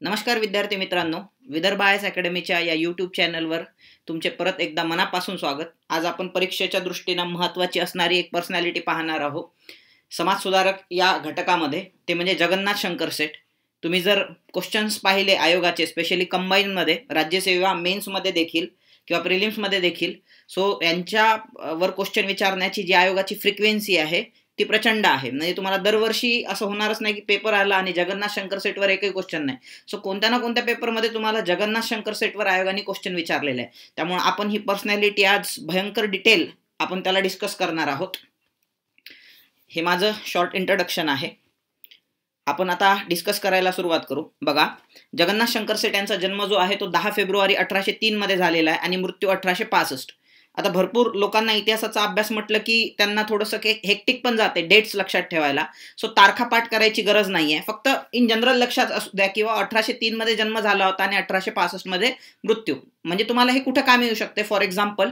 नमस्कार विद्यार्थी मित्रांनो, विदर्भ आयएस अकॅडमीच्या या यूट्यूब चॅनलवर तुमचे परत एकदा मनापासून स्वागत. आज आपण परीक्षेच्या दृष्टीने महत्त्वाची असणारी एक पर्सनॅलिटी पाहणार आहोत. समाजसुधारक या घटकामध्ये ते म्हणजे जगन्नाथ शंकर सेठ. तुम्ही जर क्वेश्चन्स पाहिले आयोगाचे, स्पेशली कंबाईनमध्ये, राज्यसेवा मेन्समध्ये देखील किंवा प्रिलिम्समध्ये देखील, सो यांच्यावर क्वेश्चन विचारण्याची जी आयोगाची फ्रिक्वेन्सी आहे ती प्रचंड आहे. म्हणजे तुम्हाला दरवर्षी असं होणारच नाही की पेपर आला आणि जगन्नाथ शंकर सेटवर एकही क्वेश्चन नाही. सो कोणत्या ना कोणत्या पेपरमध्ये तुम्हाला जगन्नाथ शंकर सेटवर आयोगाने क्वेश्चन विचारलेले आहे. त्यामुळे आपण ही पर्सनॅलिटी आज भयंकर डिटेल आपण त्याला डिस्कस करणार आहोत. हे माझं शॉर्ट इंट्रोडक्शन आहे. आपण आता डिस्कस करायला सुरुवात करू. बघा, जगन्नाथ शंकर सेठ यांचा जन्म जो आहे तो 10 फेब्रुवारी 1803 मध्ये झालेला आहे आणि मृत्यू 1865. आता भरपूर लोकांना इतिहासाचा अभ्यास म्हटलं की त्यांना थोडंसं हेक्टिक पण जाते डेट्स लक्षात ठेवायला. सो तारखा पाठ करायची गरज नाहीये, फक्त इन जनरल लक्षात असू द्या किंवा 1803 मध्ये जन्म झाला होता आणि 1865 मध्ये मृत्यू. म्हणजे तुम्हाला हे कुठं काम येऊ शकते. फॉर एक्झाम्पल,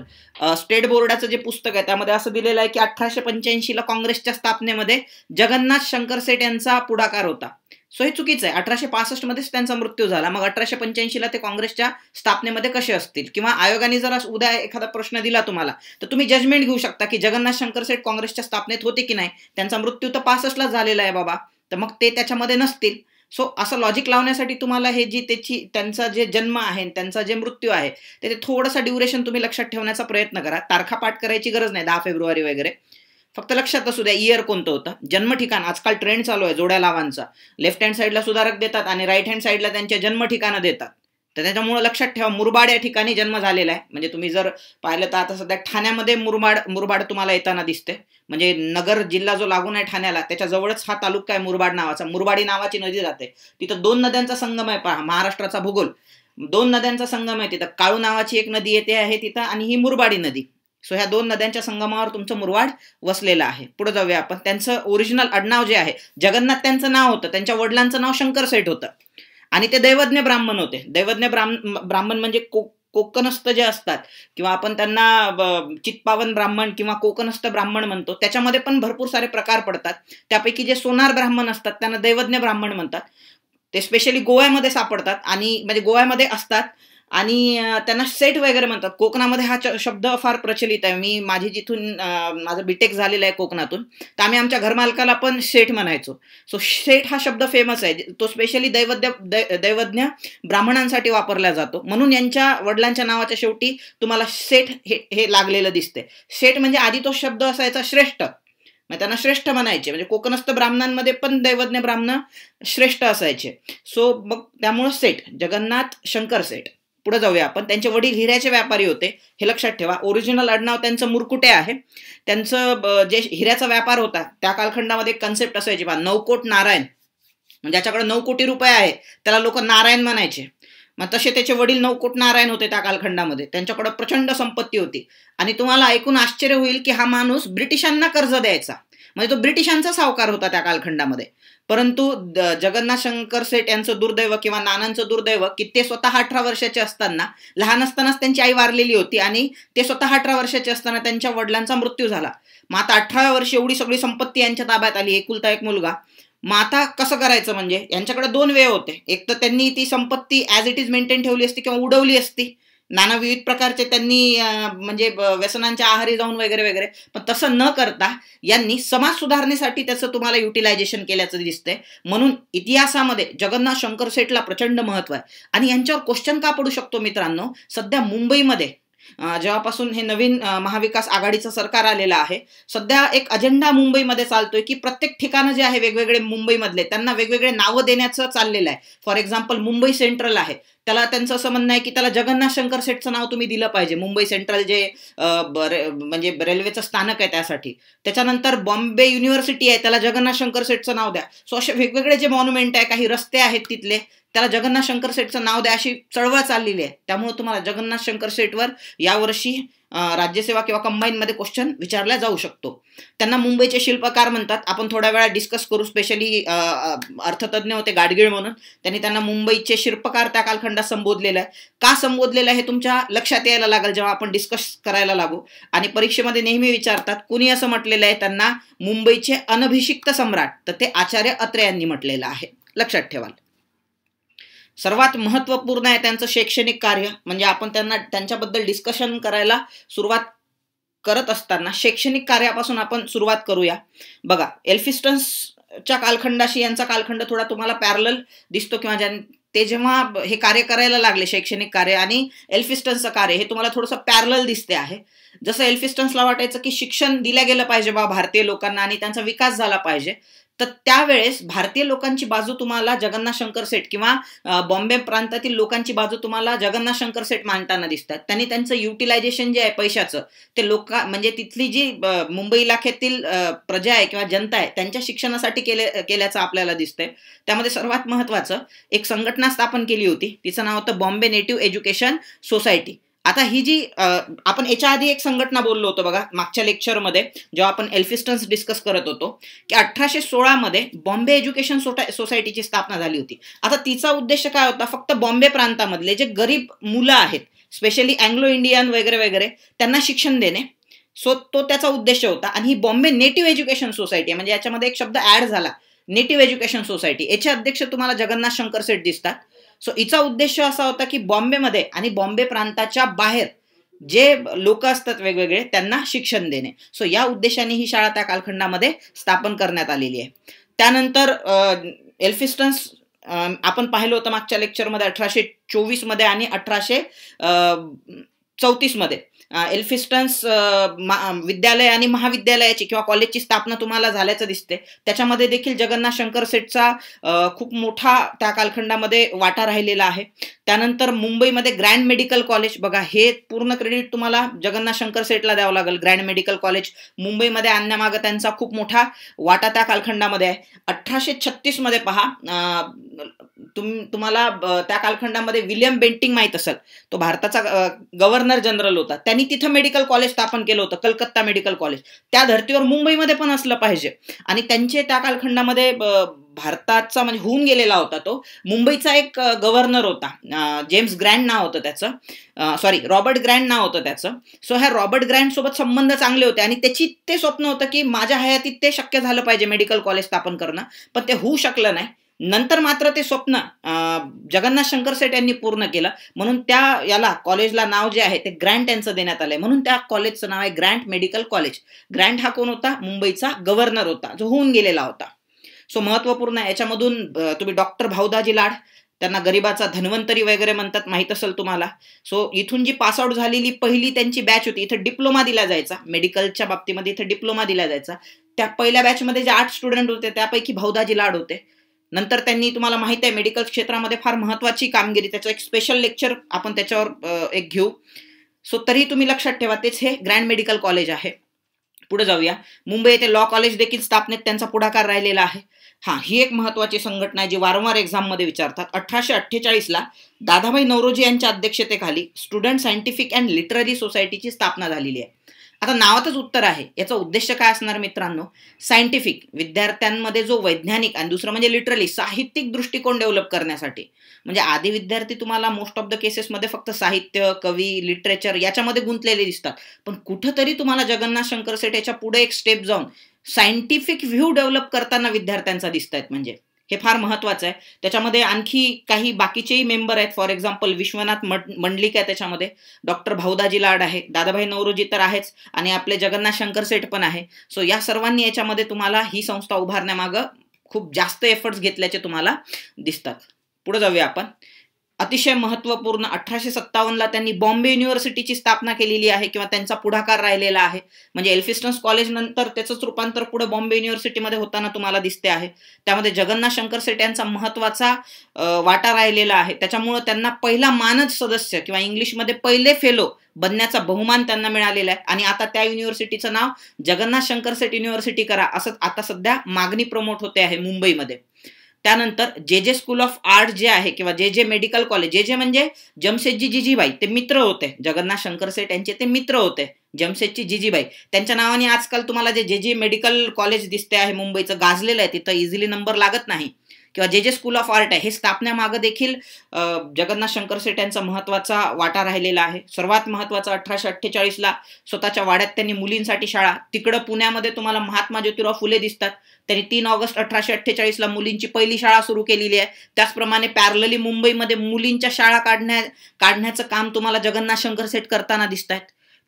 स्टेट बोर्डाचं जे पुस्तक आहे त्यामध्ये असं दिलेलं आहे की 1885 ला काँग्रेसच्या स्थापनेमध्ये जगन्नाथ शंकर सेठ यांचा पुढाकार होता. सो हे चुकीचं आहे. 1865 मध्येच त्यांचा मृत्यू झाला. मग 1885 ला ते काँग्रेसच्या स्थापनेमध्ये कसे असतील? किंवा आयोगाने जर उद्या एखादा प्रश्न दिला तुम्हाला तर तुम्ही जजमेंट घेऊ शकता की जगन्नाथ शंकर सेठ काँग्रेसच्या स्थापनेत होते की नाही. त्यांचा मृत्यू तर 65 ला झालेला आहे बाबा, तर मग ते त्याच्यामध्ये नसतील. सो असं लॉजिक लावण्यासाठी तुम्हाला हे जी त्यांचा जे जन्म आहे, त्यांचा जे मृत्यू आहे, ते थोडंसं ड्युरेशन तुम्ही लक्षात ठेवण्याचा प्रयत्न करा. तारखा पाठ करायची गरज नाही, 10 फेब्रुवारी वगैरे. फक्त लक्षात असू द्या इयर कोणतं होतं. जन्म ठिकाण, आजकाल ट्रेंड चालू आहे जोड्या लावांचा. लेफ्ट हँड साईडला सुधारक देतात आणि राईट हँड साईडला त्यांच्या जन्म ठिकाणं देतात. तर त्याच्यामुळे लक्षात ठेवा मुरबाड या ठिकाणी जन्म झालेला आहे. म्हणजे तुम्ही जर पाहिलं तर आता सध्या ठाण्यामध्ये मुरबाड तुम्हाला येताना दिसते. म्हणजे नगर जिल्हा जो लागून आहे ठाण्याला, त्याच्या जवळच हा तालुका आहे मुरबाड नावाचा. मुरबाडी नावाची नदी जाते. तिथं 2 नद्यांचा संगम आहे. पहा महाराष्ट्राचा भूगोल, 2 नद्यांचा संगम आहे तिथं. काळू नावाची एक नदी येते आहे तिथं आणि ही मुरबाडी नदी. सो ह्या 2 नद्यांच्या संगमावर तुमचं मुरबाड वसलेलं आहे. पुढे जाऊया आपण. त्यांचं ओरिजिनल आडनाव जे आहे, जगन्नाथ त्यांचं नाव होतं. त्यांच्या वडिलांचं नाव शंकर सेठ होतं आणि ते दैवज्ञ ब्राह्मण होते. दैवज्ञ ब्राह्मण म्हणजे कोकणस्थ जे असतात किंवा आपण त्यांना चित्पावन ब्राह्मण किंवा कोकणस्थ ब्राह्मण म्हणतो. त्याच्यामध्ये पण भरपूर सारे प्रकार पडतात. त्यापैकी जे सोनार ब्राह्मण असतात त्यांना दैवज्ञ ब्राह्मण म्हणतात. ते स्पेशली गोव्यामध्ये सापडतात आणि म्हणजे गोव्यामध्ये असतात आणि त्यांना सेठ वगैरे म्हणतात. कोकणामध्ये हा शब्द फार प्रचलित आहे. माझी जिथून माझं बीटेक झालेलं आहे कोकणातून, तर आम्ही आमच्या घरमालकाला पण सेठ म्हणायचो. सो सेठ हा शब्द फेमस आहे. तो स्पेशली दैवज्ञ ब्राह्मणांसाठी वापरला जातो. म्हणून यांच्या वडिलांच्या नावाच्या शेवटी तुम्हाला सेठ हे लागलेलं दिसते. सेठ म्हणजे आधी तो शब्द असायचा श्रेष्ठ, मग त्यांना श्रेष्ठ म्हणायचे. म्हणजे कोकणस्थ ब्राह्मणांमध्ये पण दैवज्ञ ब्राह्मण श्रेष्ठ असायचे. सो मग त्यामुळं सेठ, जगन्नाथ शंकर सेठ. पुढे जाऊया आपण. त्यांचे वडील हिऱ्याचे व्यापारी होते, हे लक्षात ठेवा. ओरिजिनल आडनाव त्यांचं मुरकुटे आहे. त्यांचं जे हिऱ्याचा व्यापार होता त्या कालखंडामध्ये कन्सेप्ट असायची बा, 9 कोट नारायण. म्हणजे ज्याच्याकडे 9 कोटी रुपये आहे त्याला लोक नारायण म्हणायचे. मग तसे त्याचे वडील 9 कोट नारायण होते त्या कालखंडामध्ये. त्यांच्याकडे प्रचंड संपत्ती होती आणि तुम्हाला ऐकून आश्चर्य होईल की हा माणूस ब्रिटिशांना कर्ज द्यायचा. म्हणजे तो ब्रिटिशांचा सावकार होता त्या कालखंडामध्ये. परंतु जगन्नाथ शंकर सेठ यांचं दुर्दैव किंवा नानांचं दुर्दैव की ते स्वतः 18 वर्षाचे असताना, लहान असतानाच त्यांची आई वारलेली होती आणि ते स्वतः 18 वर्षाचे असताना त्यांच्या वडिलांचा मृत्यू झाला. मग आता 18 वर्ष एवढी सगळी संपत्ती यांच्या ताब्यात आली, एकुलता एक मुलगा. मग आता कसं करायचं? म्हणजे यांच्याकडे 2 वे होते. एक तर त्यांनी ती संपत्ती ॲज इट इज मेंटेन ठेवली असती किंवा उडवली असती. नाना विविध प्रकारचे त्यांनी म्हणजे व्यसनांच्या आहारी जाऊन वगैरे वगैरे. पण तसं न करता यांनी समाज सुधारणेसाठी त्याचं तुम्हाला युटिलायझेशन केल्याचं दिसतंय. म्हणून इतिहासामध्ये जगन्नाथ शंकर सेठला प्रचंड महत्व आहे. आणि यांच्यावर क्वेश्चन का पडू शकतो मित्रांनो? सध्या मुंबईमध्ये जेव्हापासून हे नवीन महाविकास आघाडीचं सरकार आलेलं आहे, सध्या एक अजेंडा मुंबईमध्ये चालतोय की प्रत्येक ठिकाणं जे आहे वेगवेगळे मुंबईमधले, त्यांना वेगवेगळे नावं देण्याचं चाललेलं आहे. फॉर एक्झाम्पल, मुंबई सेंट्रल आहे, त्याला त्यांचं असं म्हणणं आहे की त्याला जगन्नाथ शंकर सेठचं नाव तुम्ही दिलं पाहिजे. मुंबई सेंट्रल जे म्हणजे रेल्वेचं स्थानक आहे त्यासाठी. त्याच्यानंतर बॉम्बे युनिव्हर्सिटी आहे, त्याला जगन्नाथ शंकर सेठचं नाव द्या. सो असे वेगवेगळे जे मॉन्युमेंट आहे, काही रस्ते आहेत तिथले, त्याला जगन्नाथ शंकर सेठचं नाव द्या, अशी चळवळ चाललेली आहे. त्यामुळे तुम्हाला जगन्नाथ शंकर सेठवर यावर्षी राज्यसेवा किंवा कंबाईनमध्ये क्वेश्चन विचारला जाऊ शकतो. त्यांना मुंबईचे शिल्पकार म्हणतात. आपण थोड्या वेळा डिस्कस करू. स्पेशली अर्थतज्ञ होते गाडगीळ म्हणून, त्यांनी त्यांना मुंबईचे शिल्पकार त्या कालखंडात संबोधलेलं आहे. का संबोधलेलं आहे हे तुमच्या लक्षात यायला लागेल जेव्हा आपण डिस्कस करायला लागू. आणि परीक्षेमध्ये नेहमी विचारतात कुणी असं म्हटलेलं आहे त्यांना मुंबईचे अनभिषिक्त सम्राट, तर ते आचार्य अत्रे यांनी म्हटलेलं आहे. लक्षात ठेवाल. सर्वात महत्त्वपूर्ण आहे त्यांचं शैक्षणिक कार्य. म्हणजे आपण त्यांच्याबद्दल डिस्कशन करायला सुरुवात करत असताना शैक्षणिक कार्यापासून आपण सुरुवात करूया. बघा, एल्फिस्टन्सच्या कालखंडाशी यांचा कालखंड थोडा तुम्हाला पॅरलल दिसतो, किंवा ते जेव्हा हे कार्य करायला लागले, शैक्षणिक कार्य आणि एल्फिस्टन्सचं कार्य, हे तुम्हाला थोडंसं पॅरलल दिसते आहे. जसं एल्फिस्टन्सला वाटायचं की शिक्षण दिलं गेलं पाहिजे भारतीय लोकांना आणि त्यांचा विकास झाला पाहिजे, तर त्यावेळेस भारतीय लोकांची बाजू तुम्हाला जगन्नाथ शंकर सेठ किंवा बॉम्बे प्रांतातील लोकांची बाजू तुम्हाला जगन्नाथ शंकर सेठ मांडताना दिसतात. त्यांनी त्यांचं युटिलायझेशन जे आहे पैशाचं, ते म्हणजे तिथली जी मुंबई इलाख्यातील प्रजा आहे किंवा जनता आहे त्यांच्या शिक्षणासाठी केल्याचं आपल्याला दिसतंय. त्यामध्ये सर्वात महत्वाचं एक संघटना स्थापन केली होती, तिचं नाव होतं बॉम्बे नेटिव्ह एज्युकेशन सोसायटी. आता ही जी आपण याच्या आधी एक संघटना बोललो होतो बघा मागच्या लेक्चरमध्ये, जेव्हा आपण एल्फिस्टन्स डिस्कस करत होतो, की 1816 मध्ये बॉम्बे एज्युकेशन सोसायटीची स्थापना झाली होती. आता तिचा उद्देश काय होता? फक्त बॉम्बे प्रांतामधले जे गरीब मुलं आहेत, स्पेशली अँग्लो इंडियन वगैरे वगैरे, त्यांना शिक्षण देणे. सो तो त्याचा उद्देश होता. आणि ही बॉम्बे नेटिव्ह एज्युकेशन सोसायटी, म्हणजे याच्यामध्ये एक शब्द ऍड झाला, नेटिव्ह एज्युकेशन सोसायटी. याचे अध्यक्ष तुम्हाला जगन्नाथ शंकर सेठ दिसतात. सो हिचा उद्देश असा होता की बॉम्बेमध्ये आणि बॉम्बे प्रांताच्या बाहेर जे लोक असतात वेगवेगळे, त्यांना शिक्षण देणे. सो या उद्देशाने ही शाळा त्या कालखंडामध्ये स्थापन करण्यात आलेली आहे. त्यानंतर एल्फिस्टन्स आपण पाहिलं होतं मागच्या लेक्चरमध्ये 1824 मध्ये आणि 1834 मध्ये एल्फिस्टन्स विद्यालय आणि महाविद्यालयाची किंवा कॉलेजची स्थापना तुम्हाला झाल्याचं दिसते. त्याच्यामध्ये देखील जगन्नाथ शंकर सेठचा खूप मोठा त्या कालखंडामध्ये वाटा राहिलेला आहे. त्यानंतर मुंबईमध्ये ग्रँड मेडिकल कॉलेज, बघा हे पूर्ण क्रेडिट तुम्हाला जगन्नाथ शंकर सेठला द्यावं लागेल. ग्रँड मेडिकल कॉलेज मुंबईमध्ये आणण्यामागे त्यांचा खूप मोठा वाटा त्या कालखंडामध्ये आहे. 1836 मध्ये पहा, तुम्हाला त्या कालखंडामध्ये विलियम बेंटिंग माहित असेल, तो भारताचा गव्हर्नर जनरल होता. त्यांनी तिथं मेडिकल कॉलेज स्थापन केलं होतं, कलकत्ता मेडिकल कॉलेज. त्या धर्तीवर मुंबईमध्ये पण असलं पाहिजे. आणि त्यांचे त्या कालखंडामध्ये भारताचा म्हणजे होऊन गेलेला होता तो मुंबईचा एक गव्हर्नर होता, जेम्स ग्रँड नाव होतं त्याचं, रॉबर्ट ग्रँड नाव होतं त्याचं. सो ह्या रॉबर्ट ग्रँड सोबत संबंध चांगले होते आणि ते स्वप्न होतं की माझ्या हयातीत ते शक्य झालं पाहिजे, मेडिकल कॉलेज स्थापन करणं, पण ते होऊ शकलं नाही. नंतर मात्र ते स्वप्न जगन्नाथ शंकर सेठ यांनी पूर्ण केलं, म्हणून याला कॉलेजला नाव जे आहे ते ग्रँट यांचं देण्यात आलंय. म्हणून त्या कॉलेजचं नाव आहे ग्रँट मेडिकल कॉलेज. ग्रँट हा कोण होता? मुंबईचा गव्हर्नर होता, जो होऊन गेलेला होता. सो महत्वपूर्ण आहे. याच्यामधून तुम्ही डॉक्टर भाऊदाजी लाड, त्यांना गरीबाचा धन्वंतरी वगैरे म्हणतात, माहित असेल तुम्हाला. सो इथून जी पासआउट झालेली पहिली त्यांची बॅच होती, इथं डिप्लोमा दिला जायचा, मेडिकलच्या बाबतीमध्ये इथं डिप्लोमा दिला जायचा. त्या पहिल्या बॅचमध्ये जे 8 स्टुडंट होते त्यापैकी भाऊदाजी लाड होते. नंतर त्यांनी, तुम्हाला माहित आहे, मेडिकल क्षेत्रामध्ये फार महत्वाची कामगिरी, त्याचं एक स्पेशल लेक्चर आपण त्याच्यावर एक घेऊ. सो तरी तुम्ही लक्षात ठेवा, तेच हे ग्रँड मेडिकल कॉलेज आहे. पुढे जाऊया. मुंबई येथे लॉ कॉलेज देखील स्थापनेत त्यांचा पुढाकार राहिलेला आहे. ही एक महत्वाची संघटना आहे जी वारंवार एक्झाम मध्ये विचारतात. 1848 ला दादाभाई नौरोजी यांच्या अध्यक्षतेखाली स्टुडंट सायंटिफिक अँड लिटररी सोसायटीची स्थापना झालेली आहे. आता नावातच उत्तर आहे. याचा उद्देश काय असणार मित्रांनो? सायंटिफिक, विद्यार्थ्यांमध्ये जो वैज्ञानिक, आणि दुसरं म्हणजे लिटरली साहित्यिक दृष्टिकोन डेव्हलप करण्यासाठी. म्हणजे आधी विद्यार्थी तुम्हाला मोस्ट ऑफ द केसेसमध्ये फक्त साहित्य, कवी, लिटरेचर याच्यामध्ये गुंतलेले दिसतात, पण कुठंतरी तुम्हाला जगन्नाथ शंकर सेठ याच्या पुढे एक स्टेप जाऊन सायंटिफिक व्ह्यू डेव्हलप करताना विद्यार्थ्यांचा दिसत आहेत. म्हणजे हे फार महत्वाचं आहे. त्याच्यामध्ये आणखी काही बाकीचेही मेंबर आहेत. फॉर एक्झाम्पल विश्वनाथ मंडलिक आहे त्याच्यामध्ये, डॉक्टर भाऊदाजी लाड आहे, दादाभाई नौरोजी तर आहेच, आणि आपले जगन्नाथ शंकर सेठ पण आहे. सो या सर्वांनी याच्यामध्ये तुम्हाला ही संस्था उभारण्यामागं खूप जास्त एफर्ट्स घेतल्याचे तुम्हाला दिसतात. पुढे जाऊया आपण. अतिशय महत्वपूर्ण, 1857 ला त्यांनी बॉम्बे युनिव्हर्सिटीची स्थापना केलेली आहे किंवा त्यांचा पुढाकार राहिलेला आहे. म्हणजे एल्फिस्टन्स कॉलेज नंतर त्याचंच रूपांतर पुढे बॉम्बे युनिव्हर्सिटीमध्ये होताना तुम्हाला दिसते आहे. त्यामध्ये जगन्नाथ शंकर सेठ यांचा महत्वाचा वाटा राहिलेला आहे. त्याच्यामुळे त्यांना पहिला मानद सदस्य किंवा इंग्लिशमध्ये पहिले फेलो बनण्याचा बहुमान त्यांना मिळालेला आहे. आणि आता त्या युनिव्हर्सिटीचं नाव जगन्नाथ शंकर सेठ युनिव्हर्सिटी करा, असं आता सध्या मागणी प्रमोट होते आहे मुंबईमध्ये. त्यानंतर जे स्कूल ऑफ आर्ट जे आहे किंवा जे मेडिकल कॉलेज, जे म्हणजे जमशेदजी जिजीबाई, ते मित्र होते जगन्नाथ शंकर सेठ यांचे, ते मित्र होते जमशेदजी जिजीबाई. त्यांच्या नावाने आजकाल तुम्हाला जे मेडिकल कॉलेज दिसते आहे मुंबईचं गाजलेलं आहे, तिथं इझिली नंबर लागत नाही किंवा जे स्कूल ऑफ आर्ट आहे हे स्थापण्यामागे देखील जगन्नाथ शंकर शेट यांचा महत्वाचा वाटा राहिलेला आहे. सर्वात महत्वाचं 1848ला स्वतःच्या वाड्यात त्यांनी मुलींसाठी शाळा, तिकडं पुण्यामध्ये तुम्हाला महात्मा ज्योतिराव फुले दिसतात, त्यांनी 3 ऑगस्ट 1848ला मुलींची पहिली शाळा सुरू केलेली आहे. त्याचप्रमाणे पॅरलली मुंबईमध्ये मुलींच्या शाळा काढण्याचं काम तुम्हाला जगन्नाथ शंकर शेट करताना दिसत आहेत.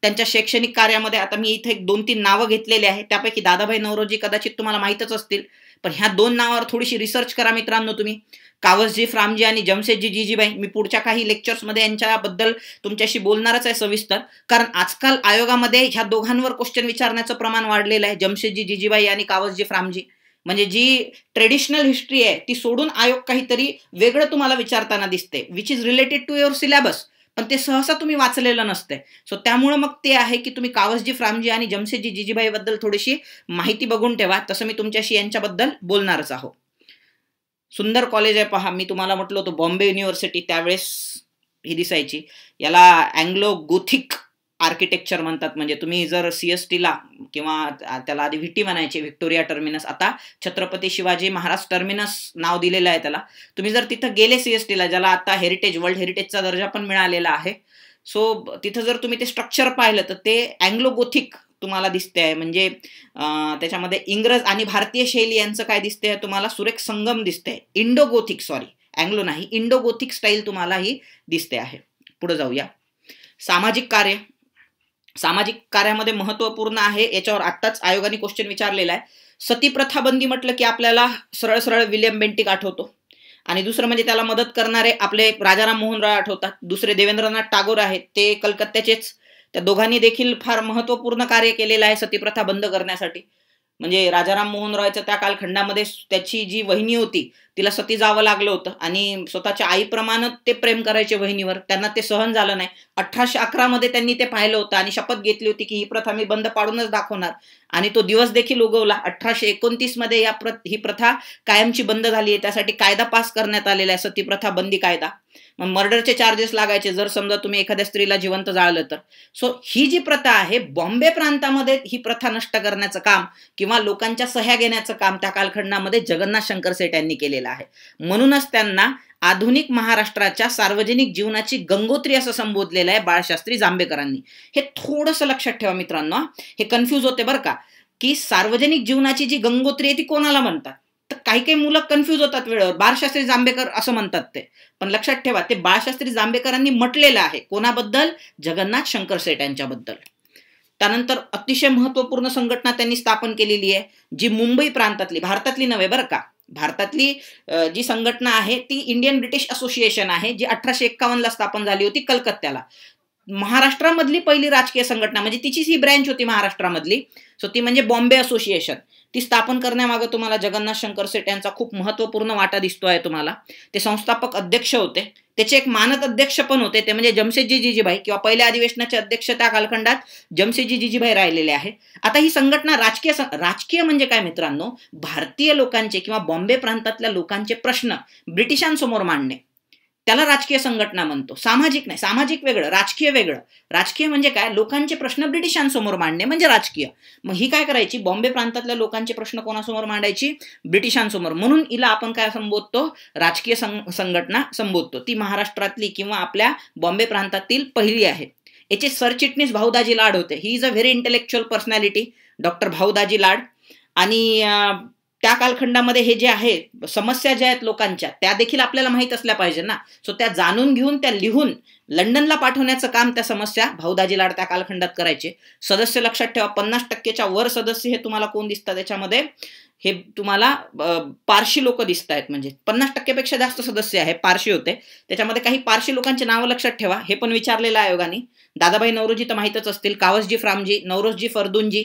त्यांच्या शैक्षणिक कार्यामध्ये आता मी इथे 2-3 नावं घेतलेली आहेत, त्यापैकी दादाभाई नौरोजी कदाचित तुम्हाला माहीतच असतील, पण ह्या 2 नावावर थोडीशी रिसर्च करा मित्रांनो तुम्ही. कावसजी फ्रामजी आणि जमशेदजी जिजीबाई, मी पुढच्या काही लेक्चर्समध्ये यांच्याबद्दल तुमच्याशी बोलणारच आहे सविस्तर, कारण आजकाल आयोगामध्ये ह्या दोघांवर क्वेश्चन विचारण्याचं प्रमाण वाढलेलं आहे. जमशेदजी जिजीबाई आणि कावसजी फ्रामजी, म्हणजे जी ट्रेडिशनल हिस्ट्री आहे ती सोडून आयोग काहीतरी वेगळं तुम्हाला विचारताना दिसते, which is related to your syllabus, पण ते सहसा तुम्ही वाचलेलं नसते. सो त्यामुळे मग ते आहे की तुम्ही कावसजी फ्रामजी आणि जमशेदजी जिजीबाई बद्दल थोडीशी माहिती बघून ठेवा. तसं मी तुमच्याशी यांच्याबद्दल बोलणारच आहो. सुंदर कॉलेज आहे पहा, मी तुम्हाला म्हटलं होतं बॉम्बे युनिव्हर्सिटी, त्यावेळेस ही दिसायची. याला अँग्लो गोथिक आर्किटेक्चर म्हणतात. म्हणजे तुम्ही जर CSTला किंवा त्याला आधी VT म्हणायचे, व्हिक्टोरिया टर्मिनस, आता छत्रपती शिवाजी महाराज टर्मिनस नाव दिलेलं आहे त्याला. तुम्ही जर तिथं गेले CSTला, ज्याला आता वर्ल्ड हेरिटेजचा दर्जा पण मिळालेला आहे, सो तिथं जर तुम्ही ते स्ट्रक्चर पाहिलं तर ते अँग्लो गोथिक तुम्हाला दिसते आहे. म्हणजे त्याच्यामध्ये इंग्रज आणि भारतीय शैली यांचं काय दिसते तुम्हाला, सुरेख संगम दिसते. इंडो गोथिक, सॉरी अँग्लो नाही, इंडो गोथिक स्टाईल तुम्हाला ही दिसते आहे. पुढे जाऊया. सामाजिक कार्य, सामाजिक कार्यामध्ये महत्वपूर्ण आहे, याच्यावर आत्ताच आयोगाने क्वेश्चन विचारलेला आहे. सतीप्रथा बंदी म्हटलं की आपल्याला सरळ सरळ विल्यम बेंटिक आठवतो, आणि दुसरं म्हणजे त्याला मदत करणारे आपले राजाराम मोहन रॉय आठवतात. दुसरे देवेंद्रनाथ टागोर आहेत, ते कलकत्त्याचेच. त्या दोघांनी देखील फार महत्वपूर्ण कार्य केलेलं आहे सतीप्रथा बंद करण्यासाठी. म्हणजे राजाराम मोहन रॉयच्या त्या कालखंडामध्ये त्याची जी वहिनी होती तिला सती जावं लागलं होतं, आणि स्वतःच्या आईप्रमाणे ते प्रेम करायचे वहिनीवर, त्यांना ते सहन झालं नाही. 1811 मध्ये त्यांनी ते पाहिलं होतं आणि शपथ घेतली होती की ही प्रथा मी बंद पाडूनच दाखवणार, आणि तो दिवस देखील उगवला. 1829 मध्ये ही प्रथा कायमची बंद झाली आहे. त्यासाठी कायदा पास करण्यात आलेला आहे, सतीप्रथा बंदी कायदा. मग मर्डरचे चार्जेस लागायचे जर समजा तुम्ही एखाद्या स्त्रीला जिवंत जाळलं तर. सो ही जी प्रथा आहे, बॉम्बे प्रांतामध्ये ही प्रथा नष्ट करण्याचं काम किंवा लोकांच्या सह्या घेण्याचं काम त्या कालखंडामध्ये जगन्नाथ शंकर शेट यांनी केलेलं आहे. म्हणूनच त्यांना आधुनिक महाराष्ट्राच्या सार्वजनिक जीवनाची गंगोत्री असं संबोधलेलं आहे बाळशास्त्री जांभेकरांनी. हे थोडंसं लक्षात ठेवा मित्रांनो, हे कन्फ्यूज होते बरं का, की सार्वजनिक जीवनाची जी गंगोत्री आहे ती कोणाला म्हणतात. तर काही मुलं कन्फ्यूज होतात वेळेवर, बाळशास्त्री जांभेकर असं म्हणतात ते, पण लक्षात ठेवा ते बाळशास्त्री जांभेकरांनी म्हटलेलं आहे. कोणाबद्दल? जगन्नाथ शंकर शेट यांच्याबद्दल. त्यानंतर अतिशय महत्वपूर्ण संघटना त्यांनी स्थापन केलेली आहे, जी मुंबई प्रांतातली, भारतातली नव्हे बरं का, भारतातली जी संघटना आहे ती इंडियन ब्रिटिश असोसिएशन आहे, जी 1851ला स्थापन झाली होती कलकत्त्याला. महाराष्ट्रामधली पहिली राजकीय संघटना, म्हणजे तिचीच ही ब्रँच होती महाराष्ट्रामधली, सो ती म्हणजे बॉम्बे असोसिएशन. ती स्थापन करण्यामागे तुम्हाला जगन्नाथ शंकर शेट यांचा खूप महत्वपूर्ण वाटा दिसतो आहे तुम्हाला. ते संस्थापक अध्यक्ष होते, त्याचे एक मानद अध्यक्ष पण होते, ते म्हणजे जमशेदजी जिजीबाई, किंवा पहिल्या अधिवेशनाचे अध्यक्ष त्या कालखंडात जमशेदजी जिजीबाई राहिलेले आहे. आता ही संघटना राजकीय म्हणजे काय मित्रांनो, भारतीय लोकांचे किंवा बॉम्बे प्रांतातल्या लोकांचे प्रश्न ब्रिटिशांसमोर मांडणे, त्याला राजकीय संघटना म्हणतो. सामाजिक नाही, सामाजिक वेगळं, राजकीय वेगळं. राजकीय म्हणजे काय, लोकांचे प्रश्न ब्रिटिशांसमोर मांडणे म्हणजे राजकीय. मग ही काय करायची, बॉम्बे प्रांतातल्या लोकांचे प्रश्न कोणासमोर मांडायची, ब्रिटिशांसमोर. म्हणून हिला आपण काय संबोधतो, राजकीय संघटना संबोधतो. ती महाराष्ट्रातली किंवा आपल्या बॉम्बे प्रांतातील पहिली आहे. याचे सरचिटणीस भाऊदाजी लाड होते. He is a very intellectual personality, doctor Bhaudaji Lad. आणि त्या कालखंडामध्ये हे जे आहे समस्या ज्या आहेत लोकांच्या, त्या देखील आपल्याला माहीत असल्या पाहिजे ना. सो त्या जाणून घेऊन त्या लिहून लंडनला पाठवण्याचं काम त्या समस्या भाऊदाजी लाड त्या कालखंडात करायचे. सदस्य लक्षात ठेवा, 50%च्या वर सदस्य हे तुम्हाला कोण दिसतात त्याच्यामध्ये, हे तुम्हाला पारशी लोक दिसत आहेत. म्हणजे 50%पेक्षा जास्त सदस्य आहे पारशी होते. त्याच्यामध्ये काही पारशी लोकांचे नावं लक्षात ठेवा, हे पण विचारलेलं आहे आयोगाने. दादाभाई नौरोजी तर माहीतच असतील, कावसजी फ्रामजी, नौरोजजी फर्दुनजी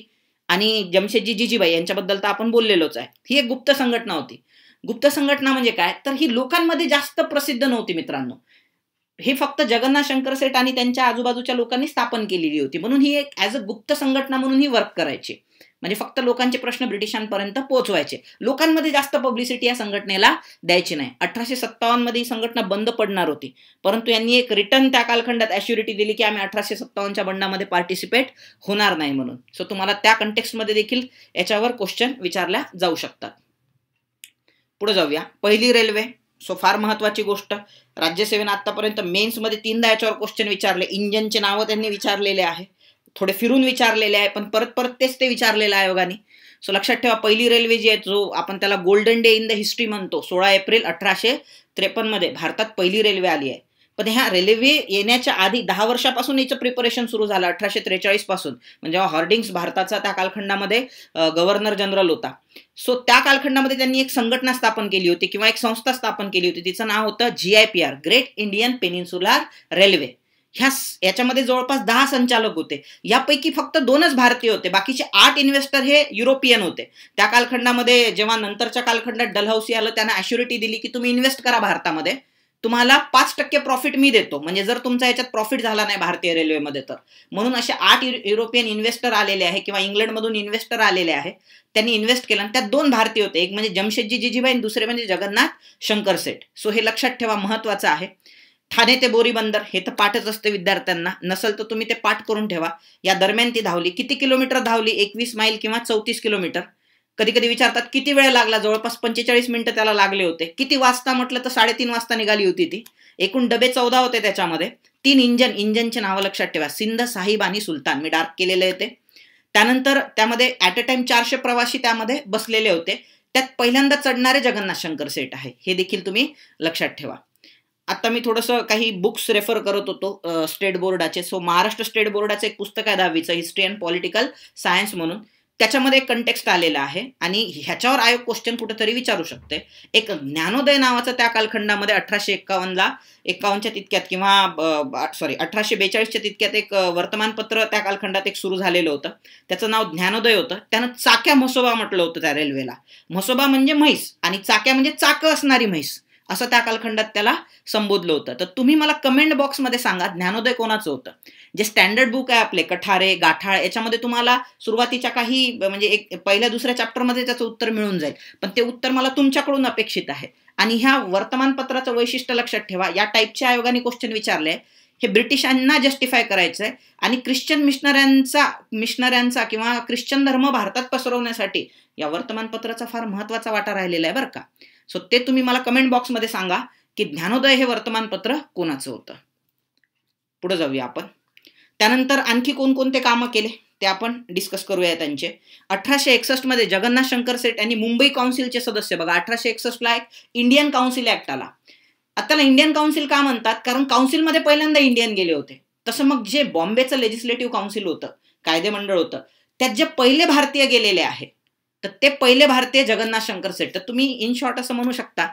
आणि जमशेदजी जिजीबाई यांच्याबद्दल तर आपण बोललेलोच आहे. ही एक गुप्त संघटना होती. गुप्त संघटना म्हणजे काय, तर ही लोकांमध्ये जास्त प्रसिद्ध नव्हती मित्रांनो. हे फक्त जगन्नाथ शंकर शेट आणि त्यांच्या आजूबाजूच्या लोकांनी स्थापन केलेली होती. म्हणून ही एक ॲज अ गुप्त संघटना म्हणून ही वर्क करायची. म्हणजे फक्त लोकांचे प्रश्न ब्रिटिशांपर्यंत पोहोचवायचे. लोकांमध्ये जास्त पब्लिसिटी या संघटनेला द्यायची नाही. 1857 मध्ये ही संघटना बंद पडणार होती, परंतु यांनी एक रिटर्न त्या कालखंडात ॲश्युरिटी दिली की आम्ही 1857च्या बंडामध्ये पार्टिसिपेट होणार नाही म्हणून. सो तुम्हाला त्या कंटेक्स्टमध्ये देखील याच्यावर क्वेश्चन विचारल्या जाऊ शकतात. पुढे जाऊया. पहिली रेल्वे. सो फार महत्वाची गोष्ट. राज्यसेवेनं आतापर्यंत मेन्समध्ये 3दा याच्यावर क्वेश्चन विचारले. इंजनचे नावं त्यांनी विचारलेले आहे, थोडे फिरून विचारलेले आहे, पण परत परत तेच ते विचारलेलं आहे आयोगाने. सो लक्षात ठेवा, पहिली रेल्वे जी आहे, जो आपण त्याला golden day in the history म्हणतो, 16 एप्रिल 1853 मध्ये भारतात पहिली रेल्वे आली आहे. पण ह्या रेल्वे येण्याच्या आधी 10 वर्षापासून याचं प्रिपरेशन सुरू झालं, 1843 पासून, म्हणजे जेव्हा हॉर्डिंग्स भारताचा त्या कालखंडामध्ये गव्हर्नर जनरल होता. सो त्या कालखंडामध्ये त्यांनी एक संघटना स्थापन केली होती किंवा एक संस्था स्थापन केली होती. तिचं नाव होतं GIPR, great Indian peninsular railway. याच्यामध्ये जवळपास 10 संचालक होते. यापैकी फक्त 2च भारतीय होते, बाकीचे 8 इन्व्हेस्टर हे युरोपियन होते. त्या कालखंडामध्ये जेव्हा नंतरच्या कालखंडात डलहौसी आलं, त्यांना ॲश्युरिटी दिली की तुम्ही इन्व्हेस्ट करा भारतामध्ये, तुम्हाला 5% प्रॉफिट मी देतो, म्हणजे जर तुमचा याच्यात प्रॉफिट झाला नाही भारतीय रेल्वेमध्ये तर. म्हणून असे 8 युरोपियन इन्व्हेस्टर आलेले आहे किंवा इंग्लंडमधून इन्व्हेस्टर आलेले आहे. त्यांनी इन्व्हेस्ट केलं आणि त्यात 2 भारतीय होते, एक म्हणजे जमशेदजी जिजीबाई, दुसरे म्हणजे जगन्नाथ शंकर सेठ. सो हे लक्षात ठेवा, महत्वाचं आहे. ठाणे ते बोरी बंदर हे तर पाठच असते विद्यार्थ्यांना, नसल तर तुम्ही ते पाठ करून ठेवा. या दरम्यान ती धावली. किती किलोमीटर धावली? 21 मैल किंवा 34 किलोमीटर. कधी कधी विचारतात किती वेळ लागला, जवळपास 45 मिनिटं त्याला लागले होते. किती वाजता म्हटलं तर 3:30 वाजता निघाली होती ती. एकूण डबे 14 होते त्याच्यामध्ये. 3 इंजनचे नावं लक्षात ठेवा, सिंध, साहिब आणि सुलतान. मी डार्क केलेले होते. त्यानंतर त्यामध्ये ॲट अ टाइम 400 प्रवासी त्यामध्ये बसलेले होते. त्यात पहिल्यांदा चढणारे जगन्नाथ शंकर सेठ आहे, हे देखील तुम्ही लक्षात ठेवा. आता मी थोडंसं काही बुक्स रेफर करत होतो स्टेट बोर्डाचे. सो महाराष्ट्र स्टेट बोर्डाचं एक पुस्तक आहे 10वीचं, हिस्ट्री अँड पॉलिटिकल सायन्स म्हणून. त्याच्यामध्ये एक कंटेक्स्ट आलेला आहे आणि ह्याच्यावर आयोग क्वेश्चन कुठेतरी विचारू शकते. एक ज्ञानोदय नावाचं त्या कालखंडामध्ये 1851च्या तितक्यात किंवा 1842च्या तितक्यात एक वर्तमानपत्र त्या कालखंडात एक सुरू झालेलं होतं. त्याचं नाव ज्ञानोदय होतं. त्यानं चाक्या म्हसोबा म्हटलं होतं त्या रेल्वेला. म्हसोबा म्हणजे म्हैस आणि चाक्या म्हणजे चाकं असणारी म्हैस, असं त्या कालखंडात त्याला संबोधलं होतं. तर तुम्ही मला कमेंट बॉक्समध्ये सांगा ज्ञानोदय कोणाचं होतं. जे स्टँडर्ड बुक आहे आपले कठारे, गाठाळ, याच्यामध्ये तुम्हाला सुरुवातीच्या काही म्हणजे एक पहिल्या दुसऱ्या चॅप्टरमध्ये त्याचं उत्तर मिळून जाईल, पण ते उत्तर मला तुमच्याकडून अपेक्षित आहे. आणि ह्या वर्तमानपत्राचं वैशिष्ट्य लक्षात ठेवा. या टाईपच्या आयोगाने क्वेश्चन विचारले, हे ब्रिटिशांना जस्टिफाय करायचं आहे आणि ख्रिश्चन मिशनऱ्यांचा किंवा ख्रिश्चन धर्म भारतात पसरवण्यासाठी या वर्तमानपत्राचा फार महत्वाचा वाटा राहिलेला आहे बरं का. सो ते तुम्ही मला कमेंट बॉक्समध्ये सांगा की ज्ञानोदय हे वर्तमानपत्र कोणाचं होतं. पुढे जाऊया आपण. त्यानंतर आणखी कोणकोणते कामं केले ते आपण डिस्कस करूया त्यांचे. 1861 मध्ये जगन्नाथ शंकर सेठ यांनी मुंबई काउन्सिलचे सदस्य, बघा 1861ला एक इंडियन काउन्सिल ऍक्ट आला. आताला इंडियन काउन्सिल का म्हणतात? कारण काउन्सिलमध्ये पहिल्यांदा इंडियन गेले होते. तसं मग जे बॉम्बेचं लेजिस्लेटिव्ह काउन्सिल होतं, कायदेमंडळ होतं, त्यात जे पहिले भारतीय गेलेले आहे, तर ते पहिले भारतीय जगन्नाथ शंकर सेठ. तर तुम्ही इन शॉर्ट असं म्हणू शकता,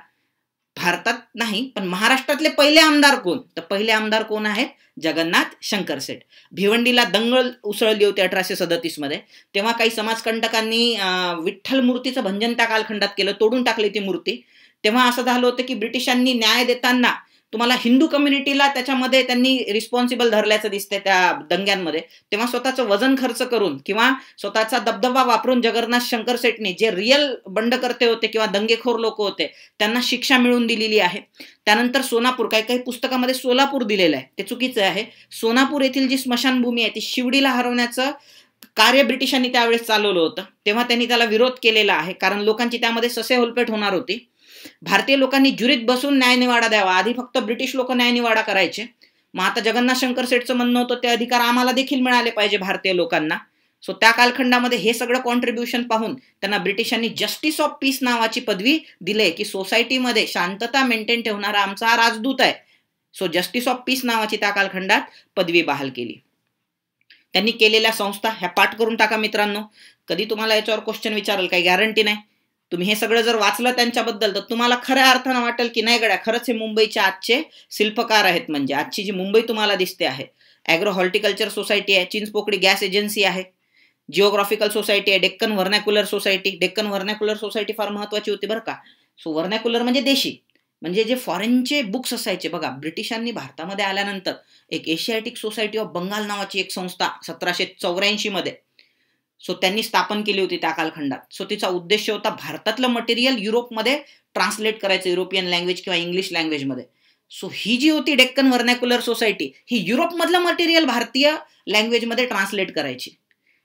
भारतात नाही पण महाराष्ट्रातले पहिले आमदार कोण? तर पहिले आमदार कोण आहेत? जगन्नाथ शंकर सेठ. भिवंडीला दंगल उसळली होती 1837 मध्ये. तेव्हा काही समाजकंटकांनी विठ्ठल मूर्तीचं भंजन त्या कालखंडात केलं, तोडून टाकली ती मूर्ती. तेव्हा असं झालं होतं की ब्रिटिशांनी न्याय देताना तुम्हाला हिंदू कम्युनिटीला त्याच्यामध्ये त्यांनी रिस्पॉन्सिबल धरल्याचं दिसतंय त्या दंग्यांमध्ये. तेव्हा स्वतःचं वजन खर्च करून किंवा स्वतःचा दबदबा वापरून जगन्नाथ शंकर सेठने जे रिअल बंडकर्ते होते किंवा दंगेखोर लोक होते त्यांना शिक्षा मिळवून दिलेली आहे. त्यानंतर सोलापूर, काही पुस्तकामध्ये सोलापूर दिलेलं आहे, ते चुकीचं आहे. सोलापूर येथील जी स्मशानभूमी आहे ती शिवडीला हरवण्याचं कार्य ब्रिटिशांनी त्यावेळेस चालवलं होतं. तेव्हा त्यांनी त्याला विरोध केलेला आहे, कारण लोकांची त्यामध्ये ससेहोलपेट होणार होती. भारतीय लोकांनी ज्युरीत बसून न्यायनिवाडा द्यावा. आधी फक्त ब्रिटिश लोक न्यायनिवाडा करायचे. मग आता जगन्नाथ शंकर सेठचं म्हणणं होतं ते अधिकार आम्हाला देखील मिळाले पाहिजे भारतीय लोकांना. सो त्या कालखंडामध्ये हे सगळं कॉन्ट्रीब्युशन पाहून त्यांना ब्रिटिशांनी जस्टिस ऑफ पीस नावाची पदवी दिली की सोसायटीमध्ये शांतता मेंटेन ठेवणारा आमचा हा राजदूत आहे. सो जस्टिस ऑफ पीस नावाची त्या कालखंडात पदवी बहाल केली. त्यांनी केलेल्या संस्था ह्या पाठ करून टाका मित्रांनो. कधी तुम्हाला याच्यावर क्वेश्चन विचारेल काही गॅरंटी नाही. तुम्ही हे सगळं जर वाचलं त्यांच्याबद्दल तर तुम्हाला खऱ्या अर्थानं वाटेल की नाही गड्या, खरंच हे मुंबईचे आजचे शिल्पकार आहेत. म्हणजे आजची जी मुंबई तुम्हाला दिसते आहे, ॲग्रो हॉर्टिकल्चर सोसायटी आहे, चिंचपोकळी गॅस एजन्सी आहे, जिओग्राफिकल सोसायटी आहे, Deccan vernacular society. Deccan vernacular society फार महत्वाची होती बरं का. सो व्हर्नॅक्युलर म्हणजे देशी, म्हणजे जे फॉरेनचे बुक्स असायचे. बघा ब्रिटिशांनी भारतामध्ये आल्यानंतर एक एशियाटिक सोसायटी ऑफ बंगाल नावाची एक संस्था 1784 मध्ये सो त्यांनी स्थापन केली होती त्या कालखंडात. सो तिचा उद्देश होता भारतातलं मटेरियल युरोपमध्ये ट्रान्सलेट करायचं, युरोपियन लँग्वेज किंवा इंग्लिश लँग्वेजमध्ये. सो ही जी होती डेक्कन व्हर्नॅक्युलर सोसायटी, ही युरोपमधलं मटेरियल भारतीय लँग्वेजमध्ये ट्रान्सलेट करायची.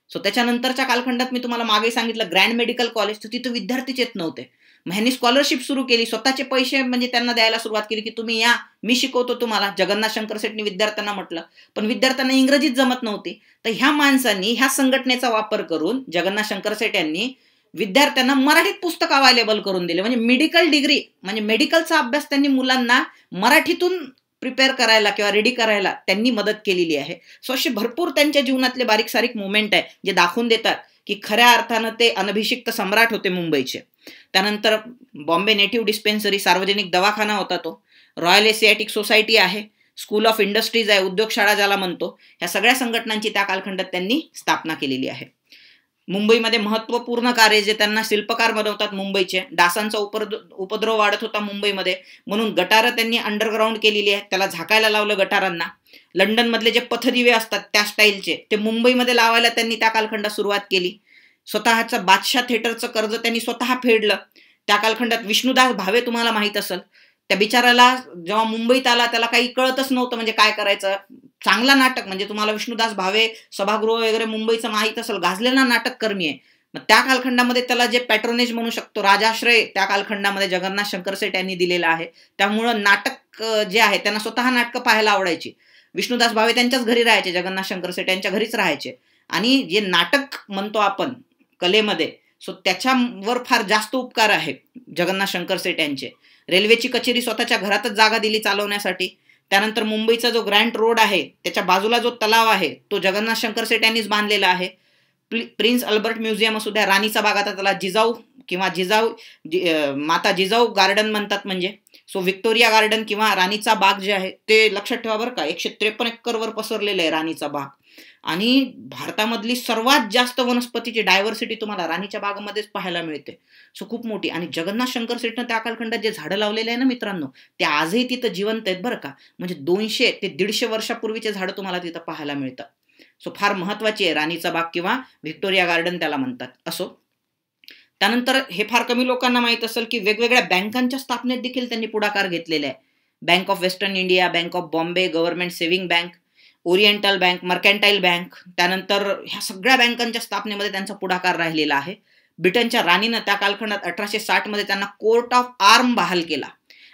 सो त्याच्यानंतरच्या कालखंडात मी तुम्हाला मागे सांगितलं ग्रँड मेडिकल कॉलेज, तर तिथं विद्यार्थीच येत नव्हते. मग ह्यांनी स्कॉलरशिप सुरू केली, स्वतःचे पैसे म्हणजे त्यांना द्यायला सुरुवात केली की तुम्ही या, मी शिकवतो तुम्हाला. जगन्नाथ शंकर शेठनी विद्यार्थ्यांना म्हटलं, पण विद्यार्थ्यांना इंग्रजीत जमत नव्हती. तर ह्या माणसांनी ह्या संघटनेचा वापर करून जगन्नाथ शंकर शेठ यांनी विद्यार्थ्यांना मराठीत पुस्तक अवेलेबल करून दिले. म्हणजे मेडिकल डिग्री म्हणजे मेडिकलचा अभ्यास त्यांनी मुलांना मराठीतून प्रिपेअर करायला किंवा रेडी करायला त्यांनी मदत केलेली आहे. सो असे भरपूर त्यांच्या जीवनातले बारीक सारीक मुवमेंट आहे जे दाखवून देतात की खऱ्या अर्थानं ते अनभिषिक्त सम्राट होते मुंबईचे. त्यानंतर बॉम्बे नेटिव्ह डिस्पेन्सरी सार्वजनिक दवाखाना होता तो, रॉयल एशियाटिक सोसायटी आहे, स्कूल ऑफ इंडस्ट्रीज आहे, उद्योगशाळा ज्याला म्हणतो, ह्या सगळ्या संघटनांची त्या कालखंडात त्यांनी स्थापना केलेली आहे. मुंबईमध्ये महत्वपूर्ण कार्य जे त्यांना शिल्पकार बनवतात मुंबईचे. डासांचा उपद्रव वाढत होता मुंबईमध्ये, म्हणून गटारं त्यांनी अंडरग्राऊंड केलेली आहे, त्याला झाकायला लावलं गटारांना. लंडनमधले जे पथदिवे असतात त्या स्टाईलचे ते मुंबईमध्ये लावायला त्यांनी त्या कालखंडात सुरुवात केली. स्वतःचं बादशाह थिएटरचं कर्ज त्यांनी स्वतः फेडलं. त्या कालखंडात विष्णुदास भावे तुम्हाला माहित असेल, त्या बिचाराला जेव्हा मुंबईत आला त्याला काही कळतच नव्हतं म्हणजे काय करायचं. चांगला नाटक म्हणजे तुम्हाला विष्णुदास भावे सभागृह वगैरे मुंबईचं माहित असेल, गाजलेला नाटक कर्मी आहे. मग त्या कालखंडामध्ये त्याला जे पॅट्रोनेज म्हणू शकतो, राजाश्रय त्या कालखंडामध्ये जगन्नाथ शंकर शेठ यांनी दिलेला आहे. त्यामुळं नाटक जे आहे त्यांना स्वतः नाटकं पाहायला आवडायची. विष्णुदास भावे त्यांच्याच घरी राहायचे, जगन्नाथ शंकर शेठ यांच्या घरीच राहायचे. आणि जे नाटक म्हणतो आपण कलेमध्ये, सो त्याच्यावर फार जास्त उपकार आहे जगन्नाथ शंकर शेठ यांचे. रेल्वेची कचेरी स्वतःच्या घरातच जागा दिली चालवण्यासाठी. त्यानंतर मुंबईचा जो ग्रँड रोड आहे त्याच्या बाजूला जो तलाव आहे तो जगन्नाथ शंकर शेठ यांनीच बांधलेला आहे. प्रिन्स अल्बर्ट म्युझियम असू द्या, राणीचा बाग आता त्याला जिजाऊ किंवा माता जिजाऊ गार्डन म्हणतात म्हणजे. सो व्हिक्टोरिया गार्डन किंवा राणीचा बाग जे आहे ते लक्षात ठेवा बरं का, 153 एकरवर पसरलेलं आहे राणीचा बाग. आणि भारतामधली सर्वात जास्त वनस्पतीची डायव्हर्सिटी तुम्हाला राणीच्या बागमध्येच पाहायला मिळते. सो खूप मोठी. आणि जगन्नाथ शंकर शेठनं त्या कालखंडात जे झाडं लावलेले आहे ना मित्रांनो, ते आजही तिथं जिवंत आहेत बरं का. म्हणजे 200 ते 150 वर्षापूर्वीचे झाडं तुम्हाला तिथं पाहायला मिळतात. सो फार महत्वाची आहे राणीचा बाग किंवा व्हिक्टोरिया गार्डन त्याला म्हणतात. असो, त्यानंतर हे फार कमी लोकांना माहित असेल की वेगवेगळ्या बँकांच्या स्थापनेत देखील त्यांनी पुढाकार घेतलेला आहे. Bank of western India, bank of Bombay, government saving bank, oriental bank, mercantile bank, त्यानंतर ह्या सगळ्या बँकांच्या स्थापनेमध्ये त्यांचा पुढाकार राहिलेला आहे. ब्रिटनच्या राणीनं त्या कालखंडात 1860 मध्ये त्यांना कोर्ट ऑफ आर्म बहाल केला.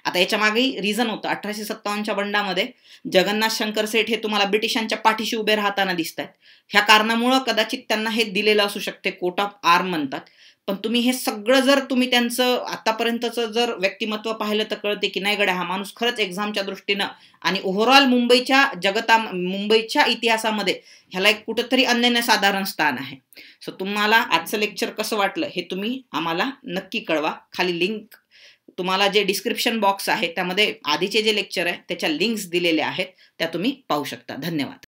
आता याच्या मागेही रिझन होतं. 1857च्या बंडामध्ये जगन्नाथ शंकर शेठ हे तुम्हाला ब्रिटिशांच्या पाठीशी उभे राहताना दिसत आहेत. ह्या कारणामुळं कदाचित त्यांना हे दिलेलं असू शकते, कोर्ट ऑफ आर्म म्हणतात. पण तुम्ही हे सगळं जर तुम्ही त्यांचं आतापर्यंतचं जर व्यक्तिमत्व पाहिलं तर कळते की नाही गड्या, हा माणूस खरंच एक्झामच्या दृष्टीनं आणि ओव्हरऑल मुंबईच्या इतिहासामध्ये ह्याला एक कुठंतरी अनन्यसाधारण स्थान आहे. सो तुम्हाला आजचं लेक्चर कसं वाटलं हे तुम्ही आम्हाला नक्की कळवा. खाली लिंक तुम्हाला जे डिस्क्रिप्शन बॉक्स आहे त्यामध्ये आधीचे जे लेक्चर आहे त्याच्या लिंक्स दिलेल्या आहेत, त्या तुम्ही पाहू शकता. धन्यवाद.